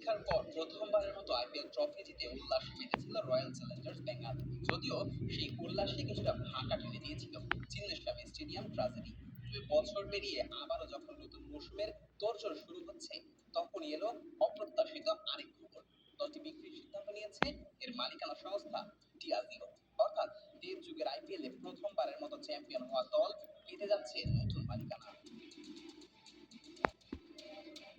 দীর্ঘপ্রতীক্ষার পর প্রথমবারের মতো আইপিএল ট্রফি জিতে উল্লাস মেতেছিল রয়্যাল চ্যালেঞ্জার্স বেঙ্গল। যদিও সেই উল্লাসে কিছুটা ভাটা টেনে দিয়েছিল চিন্নাস্বামী স্টেডিয়াম ট্র্যাজেডি। 2 বছর পেরিয়ে আবারও যখন নতুন মৌসুমের তোড়জোড় শুরু হচ্ছে, তখনই এলো অপ্রত্যাশিত আরেক খবর। দলটি বিক্রির সিদ্ধান্ত নিয়েছে এর মালিকানা সংস্থা ডিআজিও। অর্থাৎ দেড় যুগের আইপিএলে প্রথমবারের মতো চ্যাম্পিয়ন হওয়া দল পেতে যাচ্ছে নতুন মালিকানা।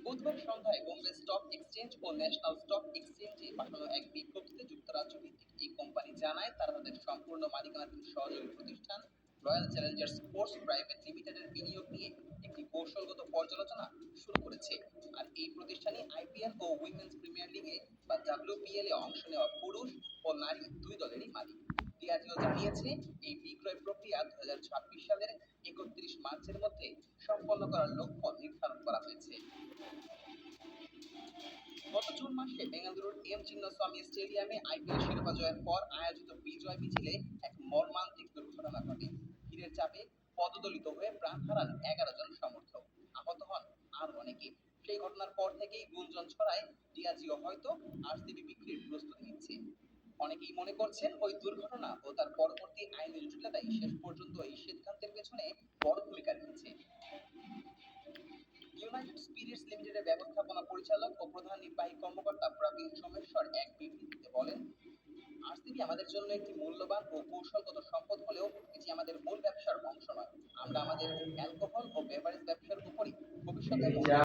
বুধবার সন্ধ্যায় বোম্বে স্টক এক্সচেঞ্জ ও ন্যাশনাল স্টক এক্সচেঞ্জে পাঠানো এক বিজ্ঞপ্তিতে যুক্তরাজ্য ভিত্তিক এই কোম্পানি জানায়, তারা তাদের সম্পূর্ণ মালিকানাধীন সহযোগী প্রতিষ্ঠান রয়্যাল চ্যালেঞ্জার্স স্পোর্টস প্রাইভেট লিমিটেডের বিনিয়োগ নিয়ে একটি কৌশলগত পর্যালোচনা শুরু করেছে। আর এই প্রতিষ্ঠানই আইপিএল ও উইমেন্স প্রিমিয়ার লিগে বা ডাব্লিউপিএল এ অংশ নেওয়া পুরুষ ও নারী দুই দলেরই মালিক। ডিআরজিও জানিয়েছে, এই বিক্রয় প্রক্রিয়া 2026 সালের 31 মার্চের মধ্যে সম্পন্ন করার লক্ষ্য নির্ধারণ করা হয়েছে। গত জুন মাসে বেঙ্গালুরুর এম চিন্নাস্বামী স্টেডিয়ামে আইপিএল শিরোপা জয়ের পর আয়োজিত বিজয় মিছিলে এক মর্মান্তিক দুর্ঘটনা ঘটে। ভিড়ের চাপে পদদলিত হয়ে প্রাণ হারান 11 জন সমর্থক, আহত হন আরো অনেকে। সেই ঘটনার পর থেকেই গুঞ্জন ছড়ায় ডিআজিও হয়তো আরসিবি বিক্রির প্রস্তুতি নিচ্ছে। অনেকেই মনে করছেন, ওই দুর্ঘটনা ও তার পরবর্তী আইনি জটিলতাই শেষ পর্যন্ত এই সিদ্ধান্তের পেছনে বড় ভূমিকা রেখেছে। ইউনাইটেড স্পিরিটস লিমিটেডের ব্যবস্থাপনা পরিচালক ও প্রধান নির্বাহী কর্মকর্তা প্রবীণ সোমেশ্বর এক বিবৃতিতে বলেন, আরসিবি আমাদের জন্য একটি মূল্যবান ও কৌশলগত সম্পদ হলেও এটি আমাদের মূল ব্যবসার অংশ নয়। আমরা আমাদের অ্যালকোহল ও বেভারেজ ব্যবসার উপরই ভবিষ্যতে